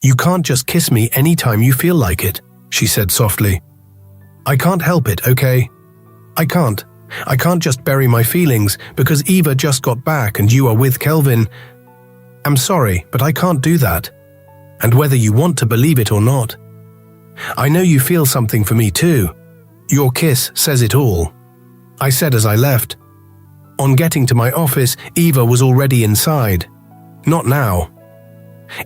"You can't just kiss me anytime you feel like it," she said softly. "I can't help it, okay? I can't. I can't just bury my feelings because Eva just got back and you are with Kelvin. I'm sorry, but I can't do that. And whether you want to believe it or not, I know you feel something for me too. Your kiss says it all," I said as I left. On getting to my office, Eva was already inside. Not now.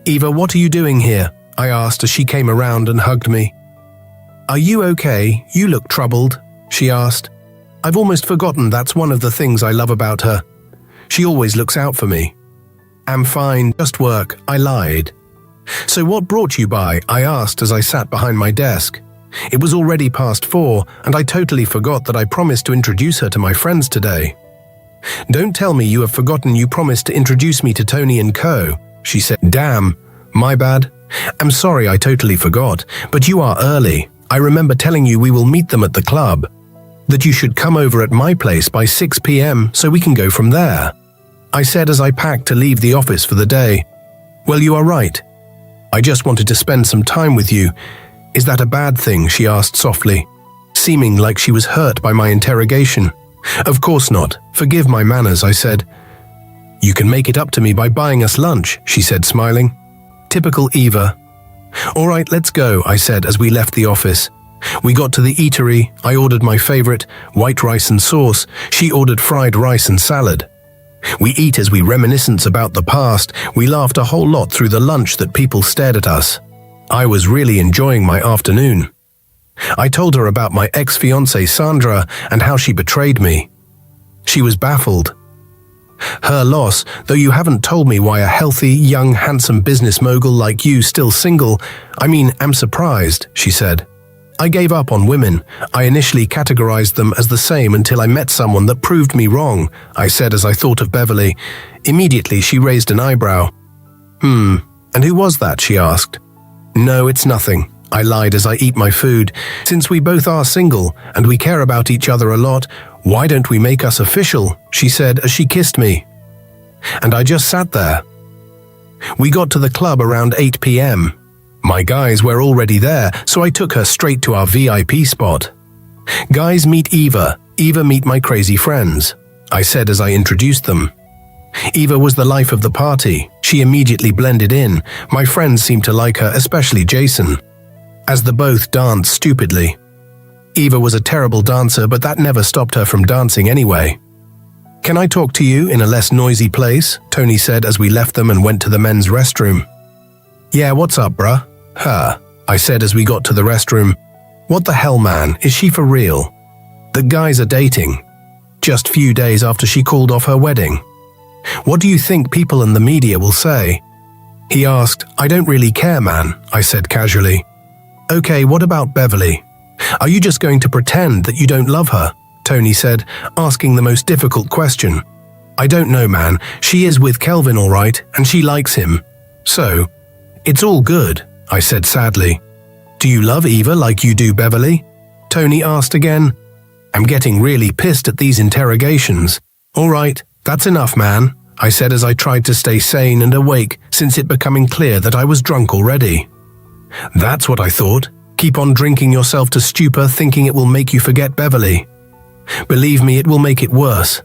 "Eva, what are you doing here?" I asked as she came around and hugged me. "Are you okay? You look troubled," she asked. I've almost forgotten that's one of the things I love about her. She always looks out for me. "I'm fine, just work," I lied. "So what brought you by?" I asked as I sat behind my desk. It was already past 4, and I totally forgot that I promised to introduce her to my friends today. "Don't tell me you have forgotten you promised to introduce me to Tony and Co," she said. "Damn, my bad. I'm sorry, I totally forgot, but you are early. I remember telling you we will meet them at the club, that you should come over at my place by 6 p.m. so we can go from there," I said as I packed to leave the office for the day. "Well, you are right. I just wanted to spend some time with you. Is that a bad thing?" she asked softly, seeming like she was hurt by my interrogation. "Of course not. Forgive my manners," I said. "You can make it up to me by buying us lunch," she said, smiling. Typical Eva. "All right, let's go," I said as we left the office. We got to the eatery. I ordered my favorite, white rice and sauce. She ordered fried rice and salad. We eat as we reminiscence about the past. We laughed a whole lot through the lunch that people stared at us. I was really enjoying my afternoon. I told her about my ex-fiancée Sandra and how she betrayed me. She was baffled. "Her loss, though you haven't told me why a healthy, young, handsome business mogul like you still single. I mean, I'm surprised," she said. "I gave up on women. I initially categorized them as the same until I met someone that proved me wrong," I said as I thought of Beverly. Immediately, she raised an eyebrow. And who was that?" she asked. "No, it's nothing," I lied as I eat my food. "Since we both are single and we care about each other a lot, why don't we make us official?" she said as she kissed me. And I just sat there. We got to the club around 8 p.m. My guys were already there, so I took her straight to our VIP spot. "Guys, meet Eva. Eva, meet my crazy friends," I said as I introduced them. Eva was the life of the party. She immediately blended in. My friends seemed to like her, especially Jason, as the both danced stupidly. Eva was a terrible dancer, but that never stopped her from dancing anyway. "Can I talk to you in a less noisy place?" Tony said as we left them and went to the men's restroom. "Yeah, what's up, bruh?" "Her," I said as we got to the restroom. "What the hell, man? Is she for real? The guys are dating. Just few days after she called off her wedding. What do you think people in the media will say?" He asked. "I don't really care, man," I said casually. "Okay, what about Beverly? Are you just going to pretend that you don't love her?" Tony said, asking the most difficult question. "I don't know, man. She is with Kelvin all right, and she likes him. So, it's all good," I said sadly. "Do you love Eva like you do Beverly?" Tony asked again. I'm getting really pissed at these interrogations. "All right, that's enough, man," I said as I tried to stay sane and awake since it becoming clear that I was drunk already. "That's what I thought. Keep on drinking yourself to stupor thinking it will make you forget Beverly. Believe me, it will make it worse."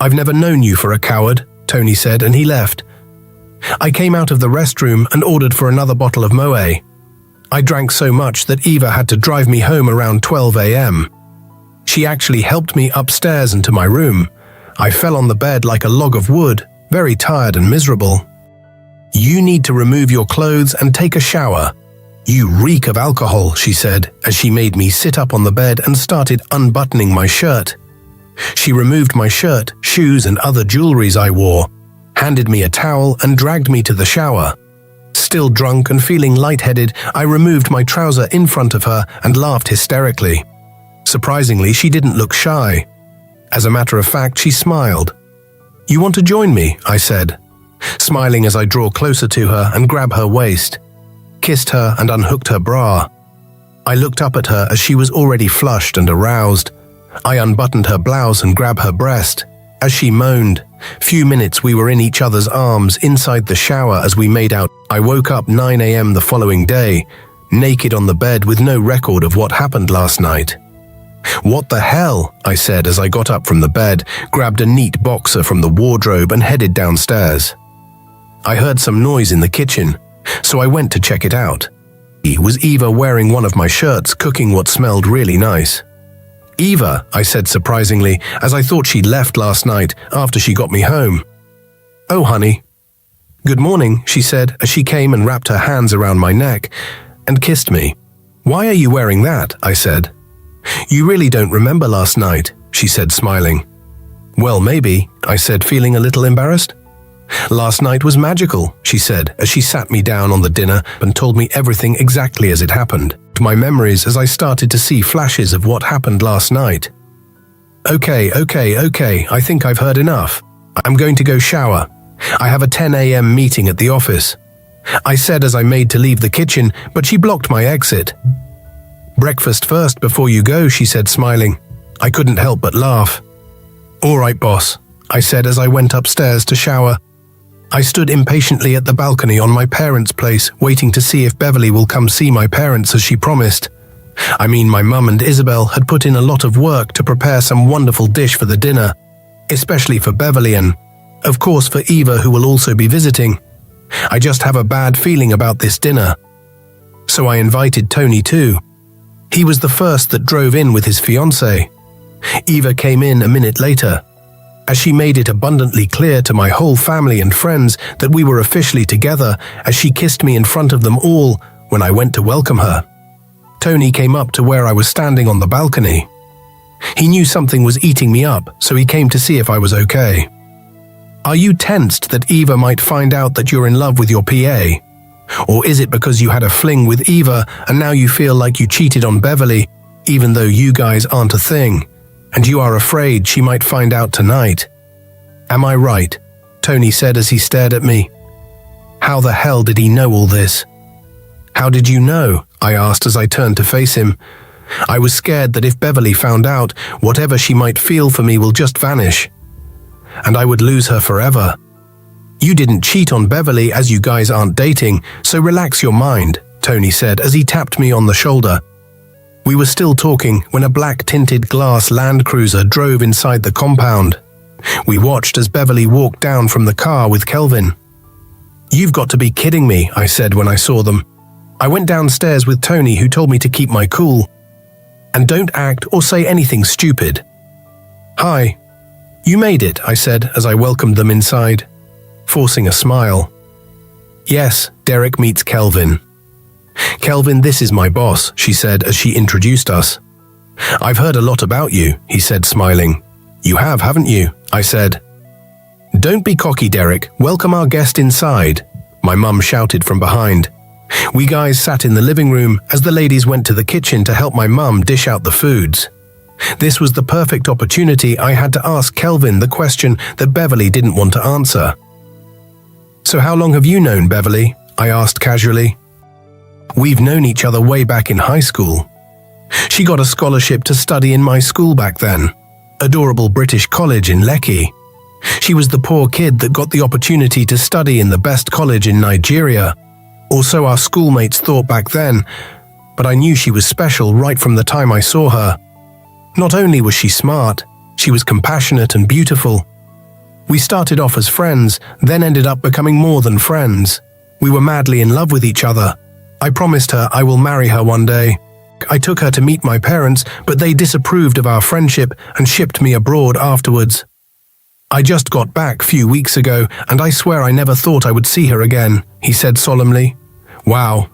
"I've never known you for a coward," Tony said, and he left. I came out of the restroom and ordered for another bottle of Moët. I drank so much that Eva had to drive me home around 12 a.m. She actually helped me upstairs into my room. I fell on the bed like a log of wood, very tired and miserable. "You need to remove your clothes and take a shower. You reek of alcohol," she said, as she made me sit up on the bed and started unbuttoning my shirt. She removed my shirt, shoes, and other jewelries I wore, handed me a towel, and dragged me to the shower. Still drunk and feeling lightheaded, I removed my trouser in front of her and laughed hysterically. Surprisingly, she didn't look shy. As a matter of fact, she smiled. "You want to join me?" I said, smiling as I draw closer to her and grab her waist, kissed her and unhooked her bra. I looked up at her as she was already flushed and aroused. I unbuttoned her blouse and grabbed her breast, As she moaned, few minutes we were in each other's arms inside the shower as we made out. I woke up 9 a.m. the following day, naked on the bed with no record of what happened last night. "What the hell?" I said as I got up from the bed, grabbed a neat boxer from the wardrobe and headed downstairs. I heard some noise in the kitchen, so I went to check it out. Was Eva wearing one of my shirts, cooking what smelled really nice. "Eva," I said surprisingly, as I thought she'd left last night after she got me home. "Oh, honey." "Good morning," she said as she came and wrapped her hands around my neck and kissed me. "Why are you wearing that?" I said. "You really don't remember last night," she said, smiling. "Well, maybe," I said, feeling a little embarrassed. "Last night was magical," she said as she sat me down on the dinner and told me everything exactly as it happened. To my memories as I started to see flashes of what happened last night. Okay, I think I've heard enough. I'm going to go shower. I have a 10 a.m. meeting at the office," I said as I made to leave the kitchen, but she blocked my exit. "Breakfast first before you go," she said, smiling. I couldn't help but laugh. "All right, boss," I said as I went upstairs to shower. I stood impatiently at the balcony on my parents' place, waiting to see if Beverly will come see my parents as she promised. I mean, my mum and Isabel had put in a lot of work to prepare some wonderful dish for the dinner, especially for Beverly and, of course, for Eva, who will also be visiting. I just have a bad feeling about this dinner. So I invited Tony too. He was the first that drove in with his fiancée. Eva came in a minute later, as she made it abundantly clear to my whole family and friends that we were officially together, as she kissed me in front of them all when I went to welcome her. Tony came up to where I was standing on the balcony. He knew something was eating me up, so he came to see if I was okay. "Are you tensed that Eva might find out that you're in love with your PA? Or is it because you had a fling with Eva and now you feel like you cheated on Beverly, even though you guys aren't a thing, and you are afraid she might find out tonight? Am I right?" Tony said as he stared at me. How the hell did he know all this? "How did you know?" I asked as I turned to face him. I was scared that if Beverly found out, whatever she might feel for me will just vanish, and I would lose her forever. "You didn't cheat on Beverly as you guys aren't dating, so relax your mind," Tony said as he tapped me on the shoulder. We were still talking when a black-tinted glass Land Cruiser drove inside the compound. We watched as Beverly walked down from the car with Kelvin. "You've got to be kidding me," I said when I saw them. I went downstairs with Tony, who told me to keep my cool and don't act or say anything stupid. "Hi. You made it," I said as I welcomed them inside, forcing a smile. "Yes, Derek meets Kelvin." "Kelvin, this is my boss," she said as she introduced us. "I've heard a lot about you," he said, smiling. "You have, haven't you?" I said. "Don't be cocky, Derek. Welcome our guest inside," my mum shouted from behind. We guys sat in the living room as the ladies went to the kitchen to help my mum dish out the foods. This was the perfect opportunity I had to ask Kelvin the question that Beverly didn't want to answer. "So how long have you known Beverly?" I asked casually. "We've known each other way back in high school. She got a scholarship to study in my school back then, adorable British college in Lekki. She was the poor kid that got the opportunity to study in the best college in Nigeria. Or so our schoolmates thought back then, but I knew she was special right from the time I saw her. Not only was she smart, she was compassionate and beautiful. We started off as friends, then ended up becoming more than friends. We were madly in love with each other. I promised her I will marry her one day. I took her to meet my parents, but they disapproved of our friendship and shipped me abroad afterwards. I just got back a few weeks ago, and I swear I never thought I would see her again," he said solemnly. Wow,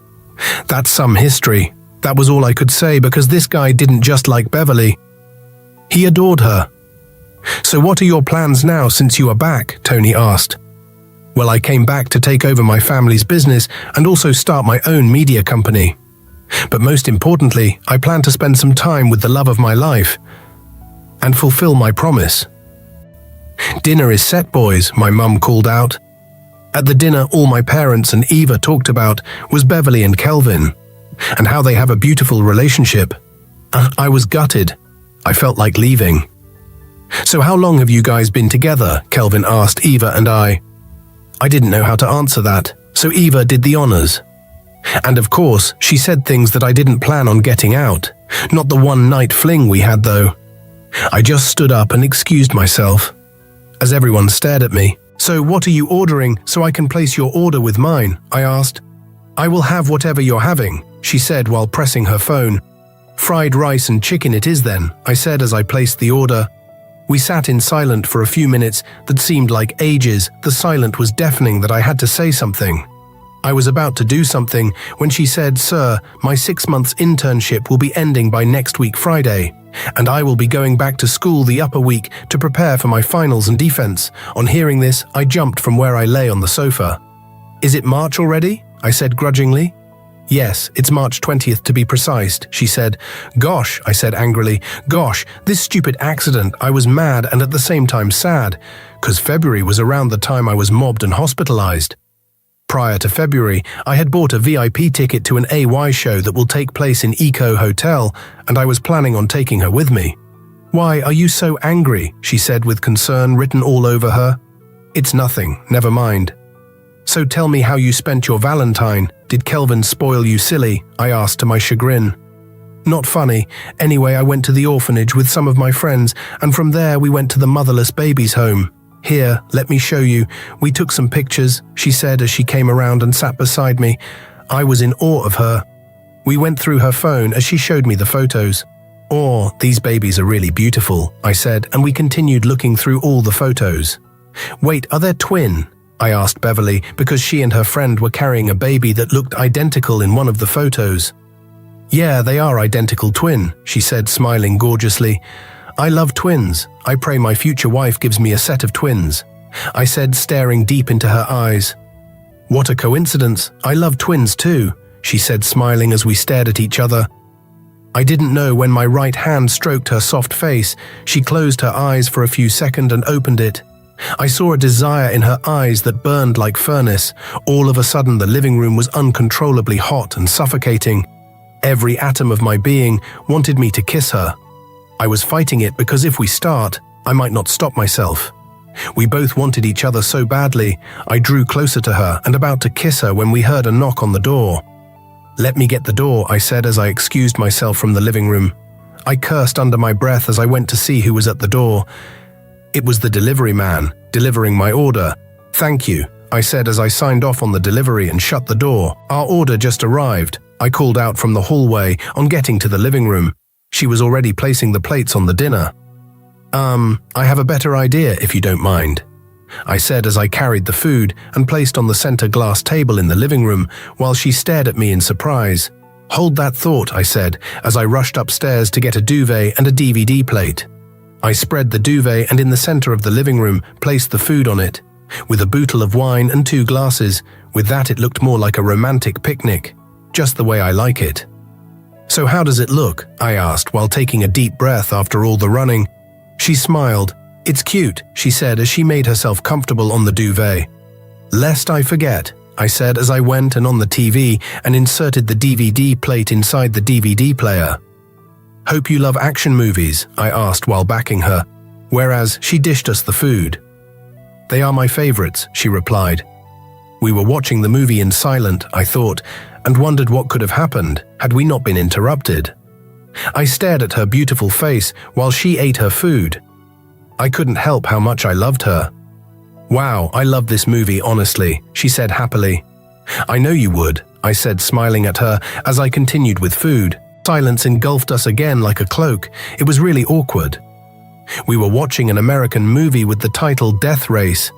that's some history. That was all I could say because this guy didn't just like Beverly. He adored her. "So what are your plans now since you are back?" Tony asked. "Well, I came back to take over my family's business and also start my own media company. But most importantly, I plan to spend some time with the love of my life and fulfill my promise." "Dinner is set, boys," my mum called out. At the dinner, all my parents and Eva talked about was Beverly and Kelvin, and how they have a beautiful relationship. I was gutted. I felt like leaving. So how long have you guys been together? Kelvin asked Eva and I. I didn't know how to answer that, so Eva did the honors. And of course, she said things that I didn't plan on getting out. Not the one-night fling we had, though. I just stood up and excused myself, as everyone stared at me. So what are you ordering so I can place your order with mine? I asked. I will have whatever you're having, she said while pressing her phone. Fried rice and chicken it is then, I said as I placed the order. We sat in silence for a few minutes that seemed like ages. The silence was deafening that I had to say something. I was about to do something when she said, "Sir, my 6 months internship will be ending by next week Friday, and I will be going back to school the upper week to prepare for my finals and defense." On hearing this, I jumped from where I lay on the sofa. "Is it March already?" I said grudgingly. "Yes, it's March 20th to be precise," she said. "Gosh," I said angrily. "Gosh, this stupid accident." I was mad and at the same time sad, because February was around the time I was mobbed and hospitalized. Prior to February, I had bought a VIP ticket to an AY show that will take place in Eco Hotel, and I was planning on taking her with me. "Why are you so angry?" she said with concern written all over her. "It's nothing, never mind." "So tell me how you spent your Valentine. Did Kelvin spoil you silly?" I asked to my chagrin. "Not funny. Anyway, I went to the orphanage with some of my friends, and from there we went to the motherless babies' home. Here, let me show you. We took some pictures," she said as she came around and sat beside me. I was in awe of her. We went through her phone as she showed me the photos. "Oh, these babies are really beautiful," I said, and we continued looking through all the photos. "Wait, are they twin?" I asked Beverly because she and her friend were carrying a baby that looked identical in one of the photos. "Yeah, they are identical twin," she said, smiling gorgeously. "I love twins. I pray my future wife gives me a set of twins," I said, staring deep into her eyes. "What a coincidence. I love twins too," she said, smiling as we stared at each other. I didn't know when my right hand stroked her soft face. She closed her eyes for a few seconds and opened it. I saw a desire in her eyes that burned like furnace. All of a sudden, the living room was uncontrollably hot and suffocating. Every atom of my being wanted me to kiss her. I was fighting it because if we start, I might not stop myself. We both wanted each other so badly. I drew closer to her and about to kiss her when we heard a knock on the door. "Let me get the door," I said as I excused myself from the living room. I cursed under my breath as I went to see who was at the door. It was the delivery man, delivering my order. "Thank you," I said as I signed off on the delivery and shut the door. "Our order just arrived," I called out from the hallway on getting to the living room. She was already placing the plates on the dinner. I have a better idea if you don't mind," I said as I carried the food and placed on the center glass table in the living room while she stared at me in surprise. "Hold that thought," I said as I rushed upstairs to get a duvet and a DVD plate. I spread the duvet and in the center of the living room placed the food on it, with a bottle of wine and 2 glasses. With that it looked more like a romantic picnic, just the way I like it. "So how does it look?" I asked while taking a deep breath after all the running. She smiled. "It's cute," she said as she made herself comfortable on the duvet. "Lest I forget," I said as I went and on the TV and inserted the DVD plate inside the DVD player. "Hope you love action movies," I asked while backing her, whereas she dished us the food. "They are my favorites," she replied. We were watching the movie in silence, I thought, and wondered what could have happened had we not been interrupted. I stared at her beautiful face while she ate her food. I couldn't help how much I loved her. "Wow, I love this movie, honestly," she said happily. "I know you would," I said, smiling at her as I continued with food. Silence engulfed us again like a cloak. It was really awkward. We were watching an American movie with the title Death Race.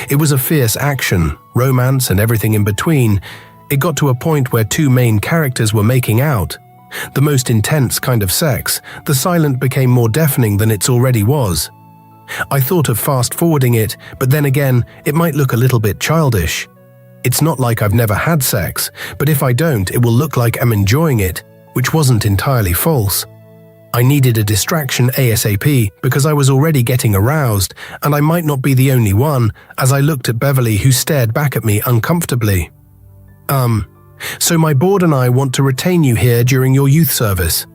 It was a fierce action, romance, and everything in between. It got to a point where 2 main characters were making out. The most intense kind of sex. The silence became more deafening than it already was. I thought of fast-forwarding it, but then again, it might look a little bit childish. It's not like I've never had sex, but if I don't, it will look like I'm enjoying it, which wasn't entirely false. I needed a distraction ASAP because I was already getting aroused, and I might not be the only one, as I looked at Beverly, who stared back at me uncomfortably. So my board and I want to retain you here during your youth service.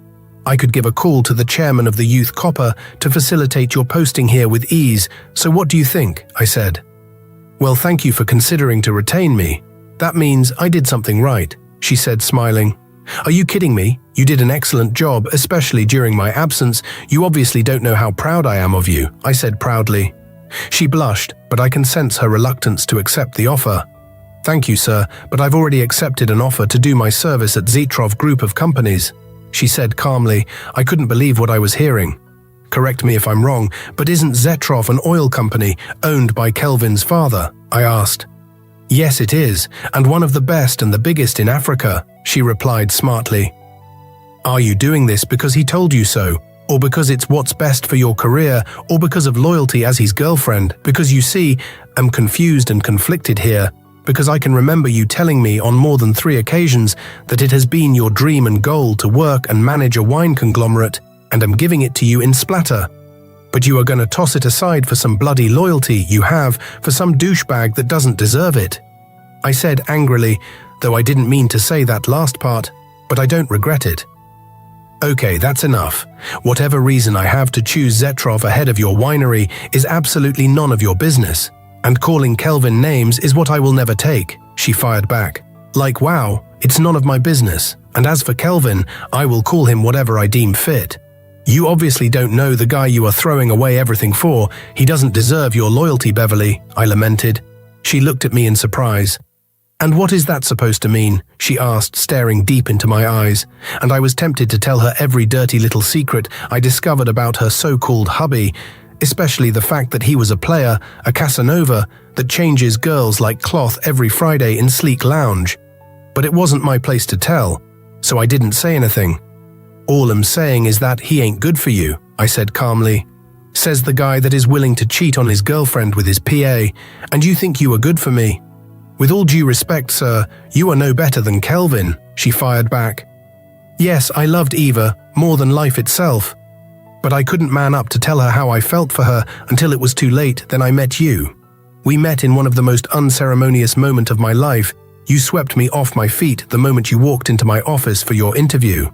I could give a call to the chairman of the youth copper to facilitate your posting here with ease, so what do you think? I said. Well, thank you for considering to retain me. That means I did something right, she said, smiling. Are you kidding me? You did an excellent job, especially during my absence. You obviously don't know how proud I am of you, I said proudly. She blushed, but I can sense her reluctance to accept the offer. Thank you, sir, but I've already accepted an offer to do my service at Zetrov Group of Companies, she said calmly. I couldn't believe what I was hearing. Correct me if I'm wrong, but isn't Zetrov an oil company owned by Kelvin's father? I asked. Yes, it is, and one of the best and the biggest in Africa, she replied smartly. Are you doing this because he told you so, or because it's what's best for your career, or because of loyalty as his girlfriend? Because you see, I'm confused and conflicted here, because I can remember you telling me on more than 3 occasions that it has been your dream and goal to work and manage a wine conglomerate, and I'm giving it to you in splatter. But you are going to toss it aside for some bloody loyalty you have for some douchebag that doesn't deserve it. I said angrily, though I didn't mean to say that last part, but I don't regret it. Okay, that's enough. Whatever reason I have to choose Zetrov ahead of your winery is absolutely none of your business. And calling Kelvin names is what I will never take, she fired back. Like, wow, it's none of my business. And as for Kelvin, I will call him whatever I deem fit. You obviously don't know the guy you are throwing away everything for. He doesn't deserve your loyalty, Beverly, I lamented. She looked at me in surprise. And what is that supposed to mean? She asked, staring deep into my eyes, and I was tempted to tell her every dirty little secret I discovered about her so-called hubby, especially the fact that he was a player, a Casanova, that changes girls like cloth every Friday in Sleek Lounge. But it wasn't my place to tell, so I didn't say anything. All I'm saying is that he ain't good for you, I said calmly. Says the guy that is willing to cheat on his girlfriend with his PA, and you think you are good for me? With all due respect, sir, you are no better than Kelvin, she fired back. Yes, I loved Eva more than life itself, but I couldn't man up to tell her how I felt for her until it was too late. Then I met you. We met in one of the most unceremonious moments of my life. You swept me off my feet the moment you walked into my office for your interview.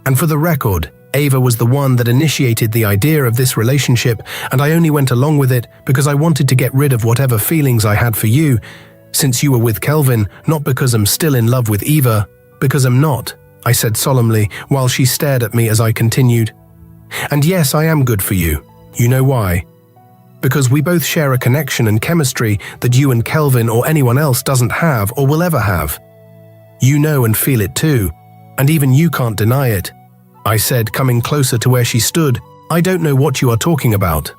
And for the record, Ava was the one that initiated the idea of this relationship, and I only went along with it because I wanted to get rid of whatever feelings I had for you, since you were with Kelvin, not because I'm still in love with Eva, because I'm not, I said solemnly, while she stared at me as I continued. And yes, I am good for you. You know why? Because we both share a connection and chemistry that you and Kelvin or anyone else doesn't have or will ever have. You know and feel it too, and even you can't deny it, I said, coming closer to where she stood. I don't know what you are talking about.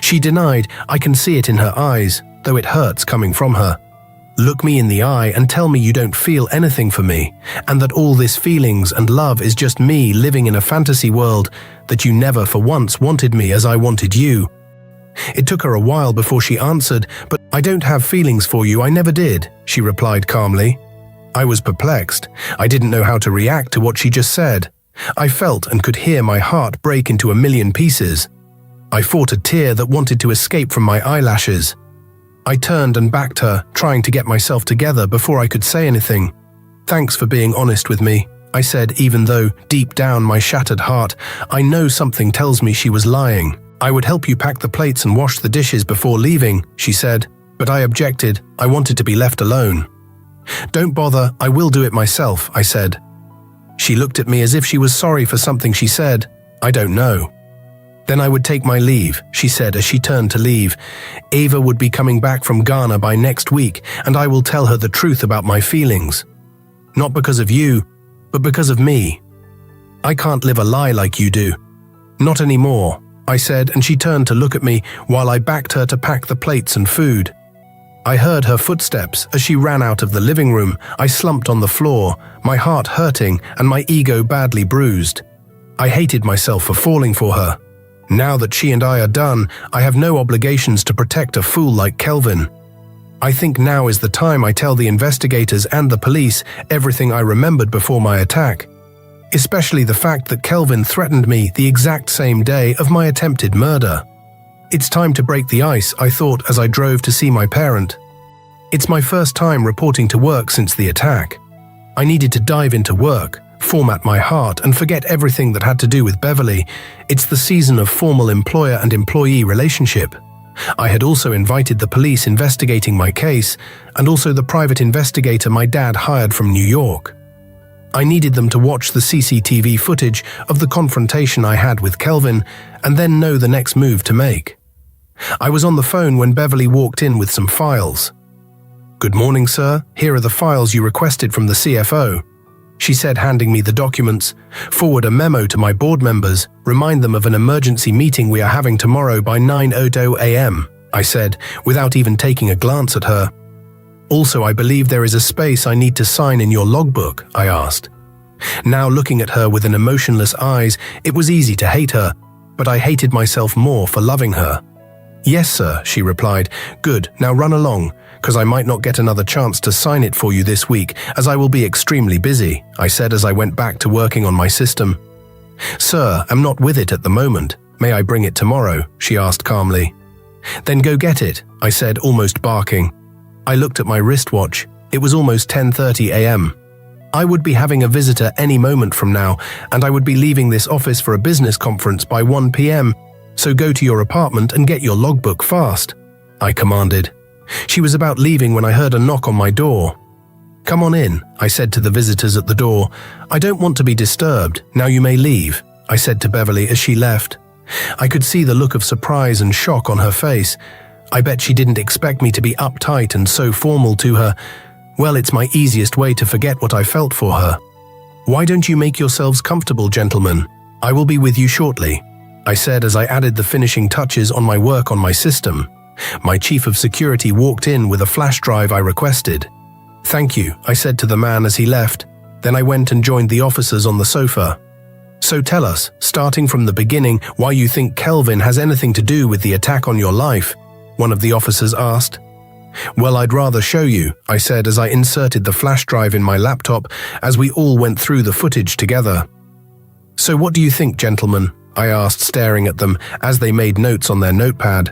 She denied. I can see it in her eyes, though it hurts coming from her. Look me in the eye and tell me you don't feel anything for me, and that all this feelings and love is just me living in a fantasy world, that you never for once wanted me as I wanted you. It took her a while before she answered, but I don't have feelings for you, I never did, she replied calmly. I was perplexed. I didn't know how to react to what she just said. I felt and could hear my heart break into a million pieces. I fought a tear that wanted to escape from my eyelashes. I turned and backed her, trying to get myself together before I could say anything. Thanks for being honest with me, I said, even though, deep down my shattered heart, I know something tells me she was lying. I would help you pack the plates and wash the dishes before leaving, she said, but I objected. I wanted to be left alone. Don't bother, I will do it myself, I said. She looked at me as if she was sorry for something she said. I don't know. Then I would take my leave, she said as she turned to leave. Ava would be coming back from Ghana by next week, and I will tell her the truth about my feelings. Not because of you, but because of me. I can't live a lie like you do. Not anymore, I said, and she turned to look at me while I backed her to pack the plates and food. I heard her footsteps as she ran out of the living room. I slumped on the floor, my heart hurting and my ego badly bruised. I hated myself for falling for her. Now that she and I are done, I have no obligations to protect a fool like Kelvin. I think now is the time I tell the investigators and the police everything I remembered before my attack, especially the fact that Kelvin threatened me the exact same day of my attempted murder. It's time to break the ice, I thought as I drove to see my parent. It's my first time reporting to work since the attack. I needed to dive into work, format my heart and forget everything that had to do with Beverly. It's the season of formal employer and employee relationship. I had also invited the police investigating my case and also the private investigator my dad hired from New York. I needed them to watch the CCTV footage of the confrontation I had with Kelvin and then know the next move to make. I was on the phone when Beverly walked in with some files. "Good morning, sir. Here are the files you requested from the CFO," she said, handing me the documents. "Forward a memo to my board members. Remind them of an emergency meeting we are having tomorrow by 9:00 a.m., I said, without even taking a glance at her. "Also, I believe there is a space I need to sign in your logbook," I asked. Now looking at her with an emotionless eyes, it was easy to hate her, but I hated myself more for loving her. "Yes, sir," she replied. "Good, now run along, because I might not get another chance to sign it for you this week, as I will be extremely busy," I said as I went back to working on my system. "Sir, I'm not with it at the moment. May I bring it tomorrow?" she asked calmly. "Then go get it," I said, almost barking. I looked at my wristwatch. It was almost 10:30 a.m. I would be having a visitor any moment from now, and I would be leaving this office for a business conference by 1 p.m., so go to your apartment and get your logbook fast, I commanded. She was about leaving when I heard a knock on my door. "Come on in," I said to the visitors at the door. "I don't want to be disturbed. Now you may leave," I said to Beverly as she left. I could see the look of surprise and shock on her face. I bet she didn't expect me to be uptight and so formal to her. Well, it's my easiest way to forget what I felt for her. "Why don't you make yourselves comfortable, gentlemen? I will be with you shortly," I said as I added the finishing touches on my work on my system. My chief of security walked in with a flash drive I requested. "Thank you," I said to the man as he left. Then I went and joined the officers on the sofa. "So tell us, starting from the beginning, why you think Kelvin has anything to do with the attack on your life," one of the officers asked. "Well, I'd rather show you," I said as I inserted the flash drive in my laptop as we all went through the footage together. "So what do you think, gentlemen?" I asked, staring at them as they made notes on their notepad.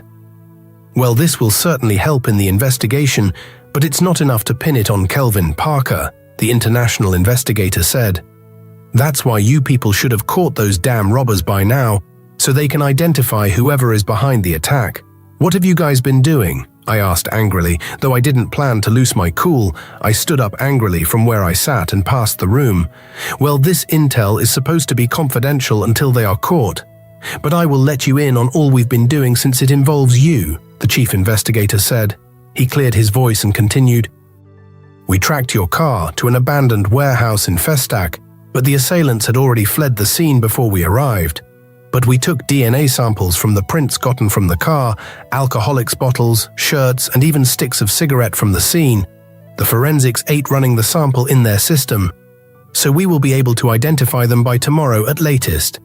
"Well, this will certainly help in the investigation, but it's not enough to pin it on Kelvin Parker," the international investigator said. "That's why you people should have caught those damn robbers by now, so they can identify whoever is behind the attack. What have you guys been doing?" I asked angrily. Though I didn't plan to lose my cool, I stood up angrily from where I sat and passed the room. "Well, this intel is supposed to be confidential until they are caught. But I will let you in on all we've been doing since it involves you," the chief investigator said. He cleared his voice and continued. "We tracked your car to an abandoned warehouse in Festac, but the assailants had already fled the scene before we arrived. But we took DNA samples from the prints gotten from the car, alcoholics bottles, shirts, and even sticks of cigarette from the scene. The forensics ate running the sample in their system, so we will be able to identify them by tomorrow at latest.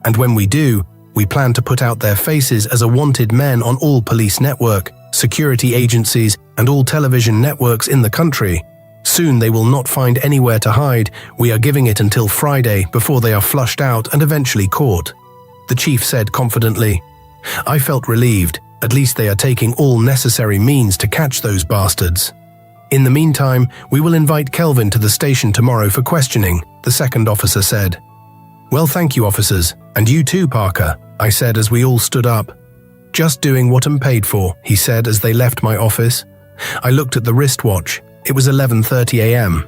And when we do, we plan to put out their faces as a wanted men on all police network, security agencies, and all television networks in the country. Soon they will not find anywhere to hide. We are giving it until Friday before they are flushed out and eventually caught," the chief said confidently. I felt relieved. At least they are taking all necessary means to catch those bastards. "In the meantime, we will invite Kelvin to the station tomorrow for questioning," the second officer said. "Well, thank you, officers. And you too, Parker," I said as we all stood up. "Just doing what I'm paid for," he said as they left my office. I looked at the wristwatch. It was 11:30 a.m.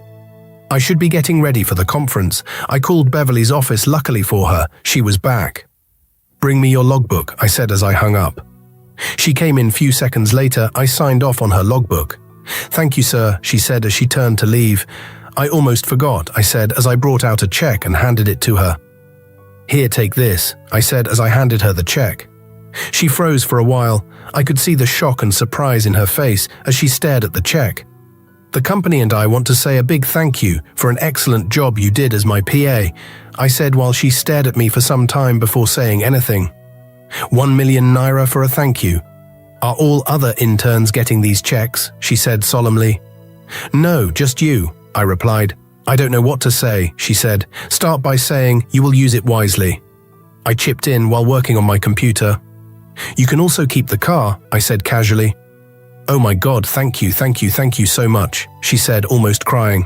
I should be getting ready for the conference. I called Beverly's office luckily for her. She was back. "Bring me your logbook," I said as I hung up. She came in few seconds later. I signed off on her logbook. "Thank you, sir," she said as she turned to leave. "I almost forgot," I said as I brought out a check and handed it to her. "Here, take this," I said as I handed her the check. She froze for a while. I could see the shock and surprise in her face as she stared at the check. "The company and I want to say a big thank you for an excellent job you did as my PA," I said while she stared at me for some time before saying anything. 1 million naira for a thank you. "Are all other interns getting these checks?" she said solemnly. "No, just you," I replied. "I don't know what to say," she said. "Start by saying you will use it wisely." I chipped in while working on my computer. "You can also keep the car," I said casually. "Oh my God, thank you so much," she said, almost crying.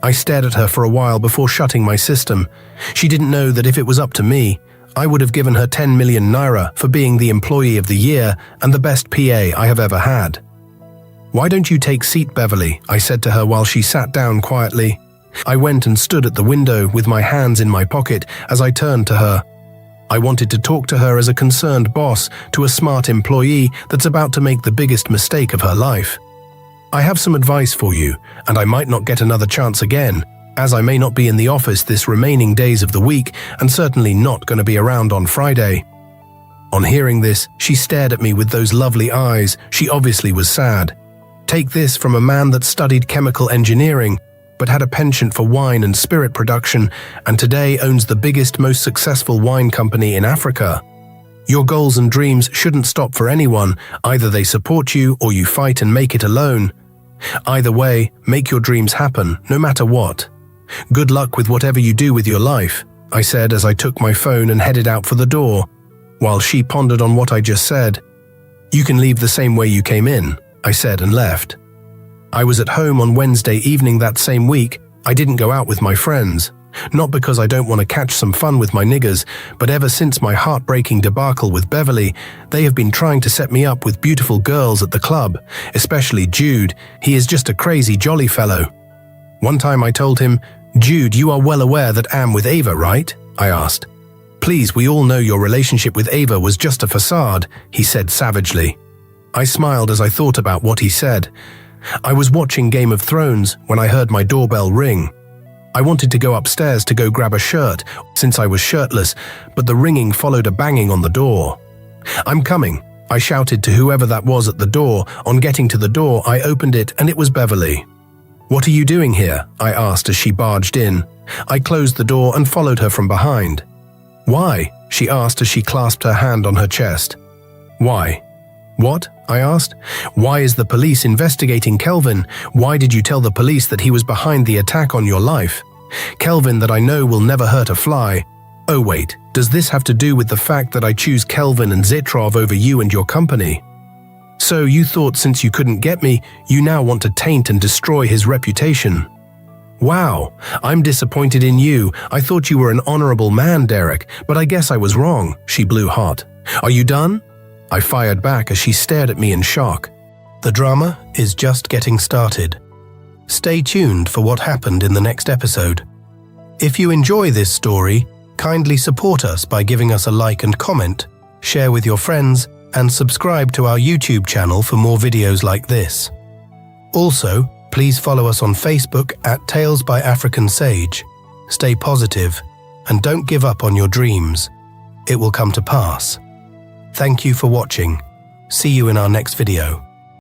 I stared at her for a while before shutting my system. She didn't know that if it was up to me, I would have given her 10 million naira for being the employee of the year and the best PA I have ever had. "Why don't you take seat, Beverly?" I said to her while she sat down quietly. I went and stood at the window with my hands in my pocket as I turned to her. I wanted to talk to her as a concerned boss to a smart employee that's about to make the biggest mistake of her life. "I have some advice for you, and I might not get another chance again, as I may not be in the office this remaining days of the week and certainly not going to be around on Friday." On hearing this, she stared at me with those lovely eyes. She obviously was sad. Take this from a man that studied chemical engineering, but had a penchant for wine and spirit production, and today owns the biggest, most successful wine company in Africa. Your goals and dreams shouldn't stop for anyone. Either they support you or you fight and make it alone. Either way, make your dreams happen, no matter what. "Good luck with whatever you do with your life," I said as I took my phone and headed out for the door, while she pondered on what I just said. "You can leave the same way you came in," I said and left. I was at home on Wednesday evening that same week. I didn't go out with my friends. Not because I don't want to catch some fun with my niggers, but ever since my heartbreaking debacle with Beverly, they have been trying to set me up with beautiful girls at the club, especially Jude. He is just a crazy jolly fellow. One time I told him, "Jude, you are well aware that I'm with Ava, right?" I asked. "Please, we all know your relationship with Ava was just a facade," he said savagely. I smiled as I thought about what he said. I was watching Game of Thrones when I heard my doorbell ring. I wanted to go upstairs to go grab a shirt since I was shirtless, but the ringing followed a banging on the door. "I'm coming," I shouted to whoever that was at the door. On getting to the door, I opened it and it was Beverly. "What are you doing here?" I asked as she barged in. I closed the door and followed her from behind. "Why?" she asked as she clasped her hand on her chest. "Why?" "What?" I asked. "Why is the police investigating Kelvin? Why did you tell the police that he was behind the attack on your life? Kelvin that I know will never hurt a fly. Oh wait, does this have to do with the fact that I choose Kelvin and Zitrov over you and your company? So you thought since you couldn't get me, you now want to taint and destroy his reputation? Wow, I'm disappointed in you. I thought you were an honorable man, Derek, but I guess I was wrong." She blew hot. "Are you done?" I fired back as she stared at me in shock. The drama is just getting started. Stay tuned for what happened in the next episode. If you enjoy this story, kindly support us by giving us a like and comment, share with your friends, and subscribe to our YouTube channel for more videos like this. Also, please follow us on Facebook at Tales by African Sage. Stay positive and don't give up on your dreams. It will come to pass. Thank you for watching. See you in our next video.